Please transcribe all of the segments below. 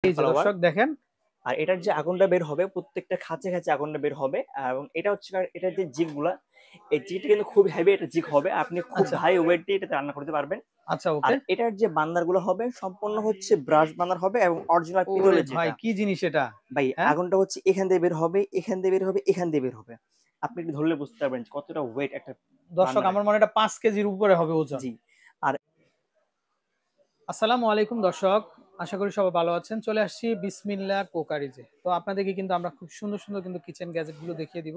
এই যে ফ্লাওয়ার। দর্শক দেখেন। আর এটার যে আগুনটা বের হবে প্রত্যেকটা খাঁচে খাঁচে আগুনটা বের হবে, এবং এটা হচ্ছে এটার যে জিগগুলা, এই জিগটা কিন্তু খুব হেভি একটা জিগ হবে, আপনি খুব আচ্ছা, হাই ওয়েট দিয়ে এটাতে রান্না করতে পারবেন। আচ্ছা আর ওকে। এটার যে বার্নার গুলো হবে সম্পূর্ণ হচ্ছে ব্রাশ বার্নার হবে এবং অরিজিনাল ওরে পিতলের ভাই যেটা। কি জিনিস এটা? ভাই হ্যাঁ? আগুনটা হচ্ছে এখান দিয়ে বের হবে, এখান দিয়ে বের হবে, এখান দিয়ে বের হবে। আপনি একটু ধরলে বুঝতে পারবেন যে কতটা ওয়েট একটা দর্শক বার্নারের। আমার মনে হয় এটা ৫ কেজির উপরে হবে ওজন। জি। আর আসসালামু আলাইকুম দর্শক। আশা করি সবাই ভালো আছেন। চলে আসছি বিসমিল্লাহ কোকারিজে। তো আপনাদেরকে কিন্তু আমরা খুব সুন্দর, সুন্দর কিন্তু কিচেন গ্যাজেট গুলো দেখিয়ে দিব।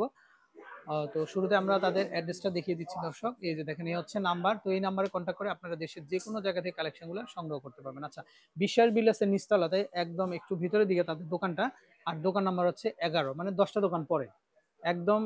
তো শুরুতে আমরা তাদের অ্যাড্রেসটা দেখিয়ে দিচ্ছি দর্শক। এই যে দেখেন এই হচ্ছে নাম্বার। তো এই নাম্বারে কনট্যাক্ট করে আপনারা দেশের যেকোনো জায়গা থেকে কালেকশন গুলো সংগ্রহ করতে পারবেন। আচ্ছা, বিশ্বাস বিলাসের নিচতলাতে একদম একটু ভিতরের দিকে তাদের দোকানটা। আর দোকান নাম্বার হচ্ছে ১১, মানে ১০টা দোকান পরে। একদম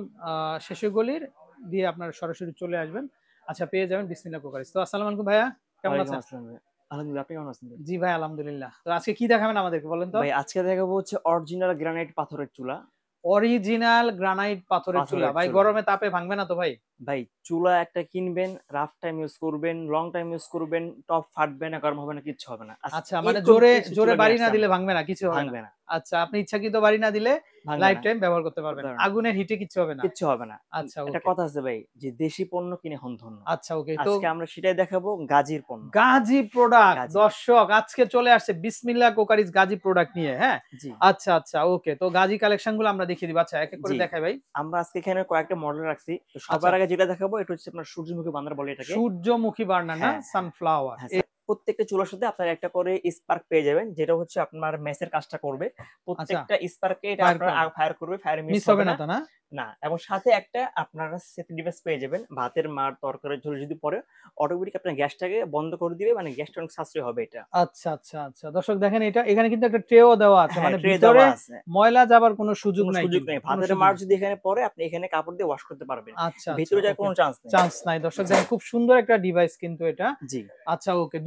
শেষের গলির দিয়ে আপনারা সরাসরি চলে আসবেন। আচ্ছা, পেয়ে যাবেন বিসমিল্লাহ কোকারিজ। তো আসসালামু আলাইকুম ভাইয়া, কেমন ওয়ালাইকুম আছেন? আসসালাম ভাই। আলহামদুলিল্লাহ, আপনি কেমন আছেন ভাই? জি ভাই, আলহামদুলিল্লাহ। তো আজকে কি দেখাবেন আমাদেরকে বলেন তো? ভাই আজকে দেখাবো হচ্ছে অরিজিনাল গ্রানাইট পাথরের চুলা। অরিজিনাল গ্রানাইট পাথরের চুলা। পাথরের ভাই চুলা। গরমে তাপে ভাঙবে না তো ভাই? ভাই চুলা একটা কিনবেন, রাফ টাইম ইউজ করবেন, লং টাইম ইউজ করবেন, টপ ফাটবে না, গরম হবে না, কিচ্ছু হবে না। আচ্ছা, আজকে মানে এরকম জোরে কিছু জোরে চুলা নিয়ে বাড়ি না আসছি দিলে আমরা। ভাঙবে না, কিছু হবে না। ভাঙবে না, আচ্ছা, আপনি ইচ্ছাকৃত বাড়ি না দিলে ভাঙবে লাইফ না, টাইম ব্যবহার করতে করতে পারবেন। পারবে না। আগুনের হিটে কিচ্ছু হবে না। কিচ্ছু হবে না। আচ্ছা একটা ওকে। কথা আছে ভাই যে দেশি পণ্য কিনে হন ধন্য। আচ্ছা ওকে। তো আজকে আমরা সেটাই দেখাবো, গাজীর পণ্য। গাজী প্রোডাক্ট গাজী। দর্শক আজকে চলে আসছে বিসমিল্লাহ কোকারিজ গাজী প্রোডাক্ট নিয়ে, হ্যাঁ? জি, আচ্ছা, আচ্ছা ওকে। তো গাজী কালেকশন গুলো আমরা দেখিয়ে দিব। আচ্ছা, এক এক করে জি। দেখাই ভাই। আমরা আজকে এখানে কয়েকটা মডেল রাখছি। তো আচ্ছা, সবার আগে যেটা দেখাবো এটা হচ্ছে আপনার সূর্যমুখী বান্দর বলে এটাকে। সূর্যমুখী বার্নার না হ্যাঁ, হ্যাঁ। সানফ্লাওয়ার। হ্যাঁ, স্যার। প্রত্যেকটা চুলার সাথে আপনার একটা করে স্পার্ক পেয়ে যাবেন। যেটা হচ্ছে আপনার মেসের কাজটা করবে। আচ্ছা, প্রত্যেকটা স্পার্কে এটা ফায়ার আপনার করবে। ফায়ার করবে, ফায়ার মিস মিস হবে হবে না না। তো না? না, এবং সাথে একটা আপনারা সেফটি ডিভাইস পেয়ে যাবেন। ভাতের মাড়, তরকারির ঝোল যদি পড়ে অটোমেটিক আপনার গ্যাসটাকে বন্ধ করে দিবে। মানে গ্যাসটা অনেক সাশ্রয় হবে এটা। আচ্ছা, আচ্ছা, আচ্ছা। দর্শক দেখেন এটা এখানে কিন্তু একটা ট্রেও দেওয়া আছে। হ্যাঁ, মানে ট্রে ভিতরে দেওয়া আছে। ময়লা যাবার কোনো সুযোগ কোনো নাই সুযোগ কিন্তু। নেই। কোনো ভাতের সুযোগ মাড় নেই। যদি এখানে পড়ে আপনি এখানে কাপড় দিয়ে ওয়াশ করতে পারবেন। আচ্ছা, আচ্ছা ভেতরে যাওয়ার ওকে। কোনো চান্স নেই। চান্স নাই। দর্শক জি, দেখেন খুব সুন্দর একটা ডিভাইস কিন্তু এটা। জি। আচ্ছা ওকে।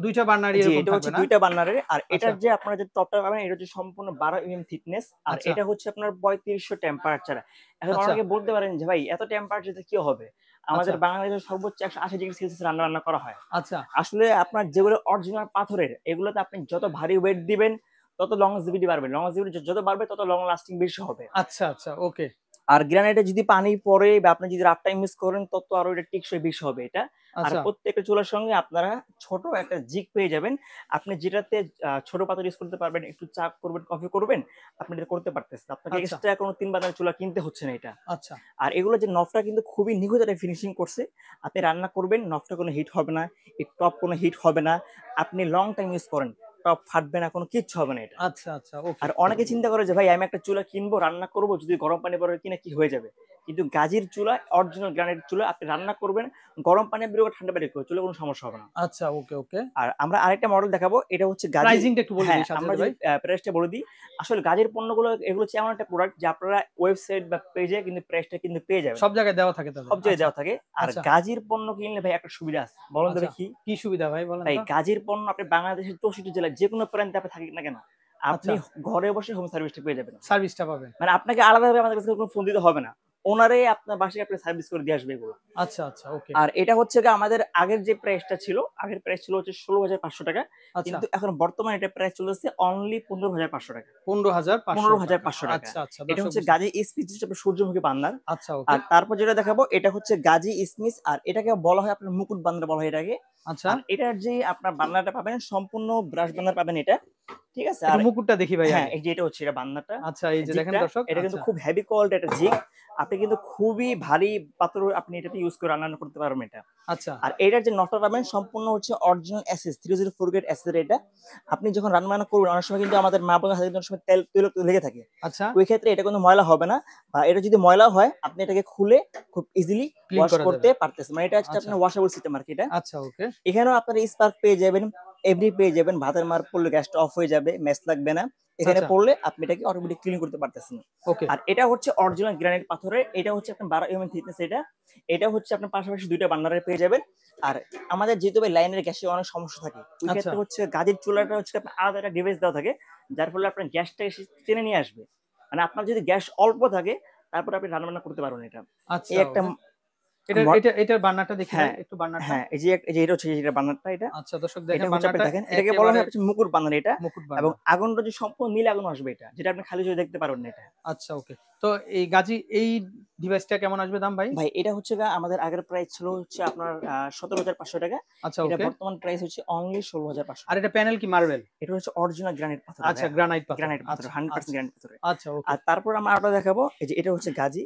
২টা বার্নারই জি, এরকম এটা থাকবে হচ্ছে না? ২ টা বার্নারের। আর আচ্ছা, এটার যে আপনারা যে টপটা পাবেন এটা হচ্ছে সম্পূর্ণ ১২ থিকনেস। আর আচ্ছা, এটা হচ্ছে আপনার ৩৫০০ টেম্পারেচার। এখন আচ্ছা, অনেকে বলতে পারেন যে ভাই এত টেম্পারেচারে কি হবে? আচ্ছা, আমাদের বাংলাদেশে সর্বোচ্চ ১৮০ ডিগ্রি সেলসিয়াস রান্না করা হয়। আচ্ছা, আসলে আপনার যেগুলো অরিজিনাল পাথরের এগুলোতে আপনি যত ভারী ওয়েট দিবেন তত লংজিভিটি বাড়বে। লংজিভিটি যত বাড়বে তত লং লাস্টিং বেশি হবে। আচ্ছা, আচ্ছা ওকে। আর গ্রানাইটে যদি পানি পড়ে বা আপনি যদি রাফ টাইম ইউজ করেন তত আরো এটা টেকসই বেশি হবে এটা। আর আচ্ছা, প্রত্যেকটা চুলার সঙ্গে আপনারা ছোট একটা জিগ পেয়ে যাবেন। আপনি যেটাতে ছোট পাতিল ইউজ করতে পারবেন, একটু চা করবেন, কফি করবেন, আপনি এটা করতে পারতেছেন। আপনাকে আচ্ছা, এক্সট্রা কোনো ৩ বার্নারের চুলা কিনতে হচ্ছে না এটা। আচ্ছা, আর এগুলো যে নবটা কিন্তু খুবই নিখুঁত একটা ফিনিশিং করছে। আপনি রান্না করবেন, নবটা কোনো হিট হবে না, এই টপ কোনো হিট হবে না। আপনি লং টাইম ইউজ করেন, টপ ফাটবে না, কোনো কিচ্ছু হবে না এটা। আচ্ছা, আচ্ছা ওকে। আর অনেকে চিন্তা করে যে ভাই আমি একটা চুলা কিনবো, রান্না করব, যদি গরম পানি পড়ে কিনা কি হয়ে যাবে। কিন্তু গাজীর চুলা, অরিজিনাল গ্রানাইট চুলা, আপনি রান্না করবেন, গরম পানি বের করে ঠান্ডা পানি করে চুলা কোনো সমস্যা হবে না। আচ্ছা ওকে, ওকে। আর আমরা আরেকটা মডেল দেখাবো। এটা হচ্ছে গাজী। প্রাইসিংটা একটু বলে হ্যাঁ, দেই সাথে, আমরা সাথে যদি ভাই। প্রাইসটা বলে দিই। আসলে গাজীর পণ্যগুলো এগুলো হচ্ছে এমন একটা প্রোডাক্ট যে আপনারা ওয়েবসাইট বা পেজে কিন্তু প্রাইসটা কিন্তু পেয়ে যাবেন। সব জায়গায় দেওয়া থাকে তাদের। সব জায়গায় আচ্ছা, দেওয়া থাকে। আর আচ্ছা, গাজীর পণ্য কিনলে ভাই একটা সুবিধা আছে। বলেন তো আচ্ছা। দেখি? কি সুবিধা ভাই বলেন ভাই তো? গাজীর পণ্য আপনি বাংলাদেশের ৬৪ জেলায় যেকোনো প্রান্তে আপনি থাকেন না কেন, আপনি আচ্ছা, ঘরে বসে হোম সার্ভিসটা পেয়ে যাবেন। সার্ভিসটা পাবেন। মানে আপনাকে আলাদাভাবে আমাদের কাছে কোনো ফোন দিতে হবে না। ওনারাই আপনার বাসায় আপনার সার্ভিস করে দিয়ে আসবে এগুলো। আচ্ছা, আচ্ছা ওকে। আর এটা হচ্ছে গিয়ে আমাদের আগের যে প্রাইসটা ছিল, আগের প্রাইস ছিল হচ্ছে ৳১৬,৫০০। আচ্ছা, কিন্তু এখন বর্তমানে এটার প্রাইস চলতেছে অনলি ৳১৫,৫০০। ১৫,৫০০ টাকা। ৳১৫,৫০০। আচ্ছা, আচ্ছা এটা দর্শক হচ্ছে বুঝতে গাজী স্মিথ যেটা আপনার সূর্যমুখী বান্দার। আচ্ছা ওকে। আর তারপর যেটা দেখাবো এটা হচ্ছে গাজী স্মিথ, আর এটাকে বলা হয় আপনার মুকুট বান্দার বলা হয় এটাকে। আচ্ছা, আর এটার যে আপনার বান্দারটা পাবেন সম্পূর্ণ ব্রাশ বান্দার পাবেন এটা। ঠিক আছে? একটু আর মুকুটটা দেখি ভাই হ্যাঁ, আগে। এই যে এটা হচ্ছে এটা বান্দারটা, আচ্ছা, এই যে দেখেন জিগটা। দর্শক। এটা কিন্তু আচ্ছা, খুব হেভি কোয়ালিটির একটা জিগ। আপনি কিন্তু খুবই ভারী পাথর আপনি এটাতে ইউজ করে রান্না করতে পারবেন এটা। আচ্ছা, আর এটার যে নটটা পাবেন সম্পূর্ণ হচ্ছে অরিজিনাল এসএস 304 গ্রেড এসএস এর এটা। আপনি যখন রান্না-বান্না করবেন অনেক সময় কিন্তু আমাদের মা বোনের হাতে কিন্তু অনেক সময় তেল তৈলাক্ত লেগে থাকে। আচ্ছা, ওই ক্ষেত্রে এটা কোনো ময়লা হবে না। বা এটা যদি ময়লা হয় আপনি এটাকে খুলে খুব ইজিলি ক্লিন ওয়াশ করা করতে যাবে। পারতেছেন। মানে এটা হচ্ছে আচ্ছা, আপনার ওয়াশেবল সিস্টেম আরকি এটা। আচ্ছা ওকে, এখানেও আপনারা স্পার্ক পেয়ে যাবেন, এভরি পেয়ে যাবেন। ভাতের মার পড়লে গ্যাসটা অফ হয়ে যাবে, মেস লাগবে না। এখানে আচ্ছা, পড়লে আপনি এটাকে অটোমেটিক ক্লিন করতে পারতেছেন। ওকে, আর এটা হচ্ছে অরিজিনাল গ্রানাইট পাথরের। এটা হচ্ছে আপনার ১২ থিকনেস এটা। এটা হচ্ছে আপনার পাশাপাশি ২ টা বার্নারে পেয়ে যাবেন। আর আমাদের যেহেতু ভাই লাইনের গ্যাসে অনেক সমস্যা থাকে। ওই আচ্ছা, ক্ষেত্রে হচ্ছে গাজের চুলাটা হচ্ছে আপনার আলাদা একটা ডিভাইস দেওয়া থাকে। যার ফলে আপনার গ্যাসটা এসে টেনে নিয়ে আসবে। মানে আপনার যদি গ্যাস অল্প থাকে তারপরে আপনি রান্না-বান্না করতে পারবেন এটা। এই আচ্ছা একটা ওকে। এটার বার্নারটা দেখি ভাই, হ্যাঁ একটু বার্নারটা। হ্যাঁ, এই যে এটা হচ্ছে এটা বার্নারটা এটা। আচ্ছা দর্শক এটা দেখেন হচ্ছে আপনি বার্নারটা দেখেন এটাকে বলা একেবারে হয় হচ্ছে মুকুট বার্নার এটা। মুকুট এবং বার্নার। আগুনটা যে সম্পূর্ণ নীল আগুন আসবে এটা, যেটা আপনি খালি চোখে দেখতে পারবেন না এটা। আচ্ছা ওকে। তো এই গাজী এই ডিভাইসটা কেমন আসবে দাম ভাই? ভাই এটা হচ্ছে আমাদের আগের প্রাইস ছিল হচ্ছে আপনার 17,500 টাকা। আচ্ছা এটা ওকে। বর্তমান প্রাইস হচ্ছে অনলি 16,500 আর টাকা। এটা প্যানেল কি মার্বেল? এটা হচ্ছে অরিজিনাল গ্রানাইট পাথরের আচ্ছা ভাইয়া। গ্রানাইট পাথর। গ্রানাইট পাথর, আচ্ছা, 100% আচ্ছা, গ্রানাইট পাথরের। আচ্ছা ওকে। আর তারপর আমরা আরেকটা দেখাবো, এই যে এটা হচ্ছে গাজী।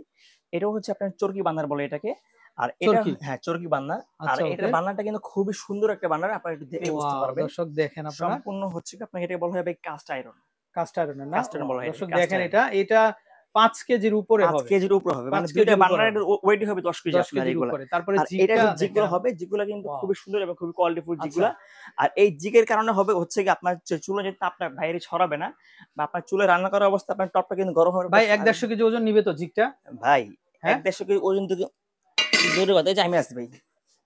এটাও হচ্ছে আপনার চরকি বান্দার বলে এটাকে। আর এটা চরকি। হ্যাঁ, চরকি বান্দার। আর আচ্ছা এটার ওকে। বান্নারটা কিন্তু খুবই সুন্দর একটা বান্নার। আপনারা একটু দেখলে বুঝতে ওয়াও! পারবেন। দর্শক দেখেন আপনারা। সম্পূর্ণ হচ্ছে আপনাকে এটাকে বলা হয় ভাই কাস্ট আয়রন। কাস্ট আয়রনের না? Cast iron wow! বলা হয় এটাকে, দর্শক কাস্ট দেখেন আয়রন। এটা ৫ কেজির উপরে ৫ হবে। কেজির উপরে হবে। ৫ মানে ২ টা কেজির উপরে বান্নারের হবে। ওয়েট হবে ১০ কেজি ১০ আপনার কেজির এগুলা। উপরে। তারপরে আর এটার জিগটা যে দেখেন জিগগুলো হবে, জিগগুলা কিন্তু ওয়াও! খুবই সুন্দর এবং খুবই কোয়ালিটিফুল আচ্ছা, জিগগুলা। আর এই জিগের কারণে হবে হচ্ছে গিয়ে আপনার চুলে যে তাপটা বাইরে ছড়াবে না, বা আপনার চুলে রান্না করা অবস্থায় আপনার টপটা কিন্তু গরম হবে ভাই প্লাস ১-১৫০ কেজি ওজন নিবে তো জিগটা? ভাই হ্যাঁ? ১-১৫০ কেজি ওজন থেকে দূরের কথা, এই যে আমি আছি ভাই,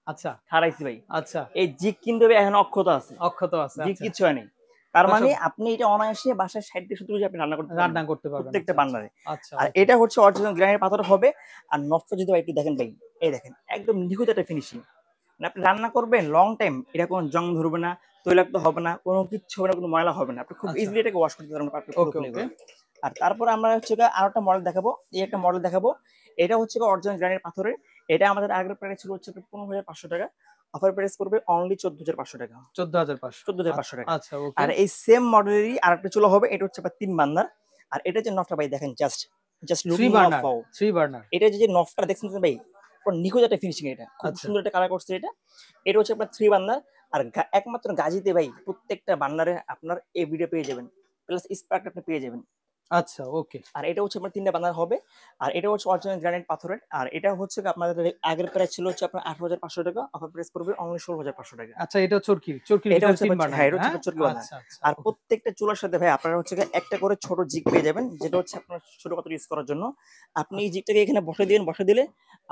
আচ্ছা, খাড়াইছি ভাই। আচ্ছা। এই জিগ কিন্তু ভাই এখন অক্ষত আছে। অক্ষত আছে। জিগ আচ্ছা। কিচ্ছু হয় নাই। তার মানে দর্শক আপনি এটা অনায়াসে বাসায় ৬০ থেকে ৭০ কেজি আপনি রান্না করতে পারবেন। রান্না করতে পারবেন। প্রত্যেকটা আচ্ছা, আচ্ছা। বান্নারে। আচ্ছা আর ওকে। এটা হচ্ছে অরিজিনাল গ্রানাইট পাথর হবে। আর নকশা যদি ভাই একটু দেখেন ভাই, এই দেখেন একদম নিখুঁত একটা ফিনিশিং। মানে আপনি রান্না করবেন লং টাইম, এটা কোনো জং ধরবে না, তৈলাক্ত হবে না, কোনো কিচ্ছু হবে না, কোনো ময়লা হবে না। আপনি খুব আচ্ছা। ইজিলি এটাকে ওয়াশ করতে পারবেন আপনি ওকে, পুরোপুরি ওকে। করে। আর তারপরে আমরা হচ্ছে গিয়ে আরেকটা মডেল দেখাবো। এই একটা মডেল দেখাবো। এটা হচ্ছে গিয়ে অরিজিনাল গ্রানাইট পাথরের। এটা আমাদের আগের প্রাইস ছিল হচ্ছে ১৫,৫০০ টাকা। অফার প্রাইস পড়বে অনলি ১৪,৫০০ টাকা। ১৪,৫০০ ১৪,৫০০ আচ্ছা, টাকা। আচ্ছা ওকে। আর এই সেম মডেলেরই আরেকটা চুলা হবে। এটা হচ্ছে আপনার ৩ বার্নার। আর এটা যে নবটা ভাই দেখেন, just 3 looking of burner, wow. 3 burner. এটা যে নবটা দেখছেন ভাই, পুরো নিখুঁত একটা ফিনিশিং এটা। খুব আচ্ছা, সুন্দর একটা কালার করছে এটা। এটা হচ্ছে আপনার 3 বার্নার। আর একমাত্র গাজীতে ভাই প্রত্যেকটা বার্নারে আপনার এভিডে পেয়ে যাবেন। প্লাস স্পার্ক আপনি পেয়ে যাবেন। আচ্ছা ওকে। আর এটা হচ্ছে আপনার ৩ টা বার্নার হবে। আর এটা হচ্ছে অরিজিনাল গ্রানাইট পাথরের। আর এটা হচ্ছে আপনাদের আগের প্রাইস ছিল হচ্ছে আপনার ১৮,৫০০ টাকা। অফার প্রাইস পড়বে অনলি ১৬,৫০০ টাকা। আচ্ছা এটাও চরকির। চরকির এটা ভিতরে হচ্ছে ৩ আপনার বার্নার হ্যাঁ, এটা এটা, হচ্ছে হ্যাঁ? আপনার চরকি বার্নার। আচ্ছা, আচ্ছা আর ওকে। প্রত্যেকটা চুলার সাথে ভাই আপনারা হচ্ছে গিয়ে একটা করে ছোট জিগ পেয়ে যাবেন, যেটা হচ্ছে আপনার ছোট পাত্র ইউজ করার জন্য। আপনি এই আচ্ছা, জিগটাকে এখানে বসায় দিলেন, বসায় দিলে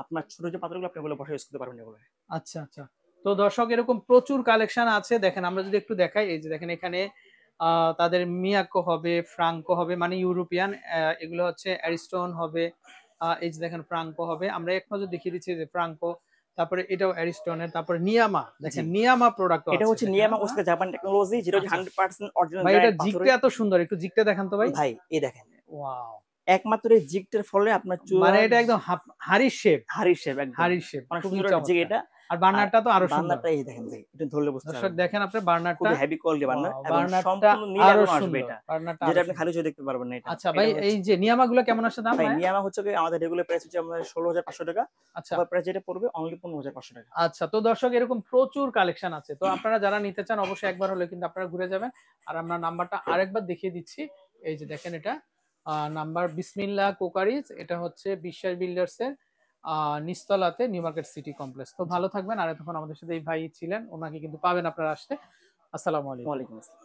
আপনার ছোট যে পাত্রগুলো আপনি ওগুলো বসায় ইউজ করতে পারবেন এগুলো। আচ্ছা, আচ্ছা। তো দর্শক এরকম প্রচুর কালেকশন আছে। দেখেন আমরা যদি একটু দেখাই, এই যে দেখেন এখানে তাদের মিয়াকো হবে, ফ্রাঙ্কো হবে মানে ইউরোপিয়ান, এগুলো হচ্ছে অ্যারিস্টন হবে। এই যে দেখেন ফ্রাঙ্কো হবে। আমরা এক নজর দেখিয়ে দিচ্ছি যে ফ্রাঙ্কো, তারপরে এটাও অ্যারিস্টনের, তারপরে নিয়ামা। জি। দেখেন নিয়ামা প্রোডাক্টও এটা আছে হচ্ছে দেখেন। নিয়ামা ওসকা জাপান টেকনোলজি, যেটা হচ্ছে আচ্ছা। 100% অরিজিনাল ভাই এটা গ্রানাইট জিগটা পাথরের। এত সুন্দর। একটু জিগটা দেখান তো ভাই। ভাই এই দেখেন, ওয়াও! একমাত্র এই জিগটার ফলে আপনার মানে চুলার এটা একদম হাড়ির শেপ, হাড়ির শেপ একদম। হাড়ির শেপ। অনেক খুবই সুন্দর একটা জিগ চমৎকার। এটা। আর আর বার্নারটা তো আরো সুন্দর। বার্নারটা এই দেখেন ভাই, এটা ধরলে বুঝতে দর্শক পারবেন। দেখেন আপনার বার্নারটা। খুবই হেভি কোয়ালিটি বার্নার ওয়াও! এবং বার্নারটা সম্পূর্ণ নীল আরো আগুন আসবে সুন্দর। এটা। বার্নারটা যেটা আরো আপনি খালি সুন্দর। চোখে দেখতে পারবেন না এটা। আচ্ছা ভাই এটা হচ্ছে এই যে নিয়ামাগুলো কেমন আসছে দাম ভাই ভাই? নিয়ামা হচ্ছে গিয়ে আমাদের রেগুলার প্রাইস হচ্ছে আমাদের ১৬,৫০০ টাকা। আচ্ছা। অফার প্রাইস যেটা পড়বে অনলি ১৫,৫০০ টাকা। আচ্ছা তো দর্শক এরকম প্রচুর কালেকশন আছে। তো আপনারা যারা নিতে চান অবশ্যই একবার হলে কিন্তু আপনারা ঘুরে যাবেন। আর আমরা নাম্বারটা আরেকবার দেখিয়ে দিচ্ছি। এই যে দেখেন এটা নাম্বার বিসমিল্লাহ কোকারিজ। এটা হচ্ছে বিশ্বাস বিল্ডার্স এর নিচতলাতে নিউ মার্কেট সিটি কমপ্লেক্স। তো জি। ভালো থাকবেন। আর এতক্ষণ আমাদের সাথে এই ভাই ছিলেন। ওনাকে কিন্তু পাবেন আপনারা আসলে। আসসালামু আলাইকুম। ওয়ালাইকুম আসসালাম।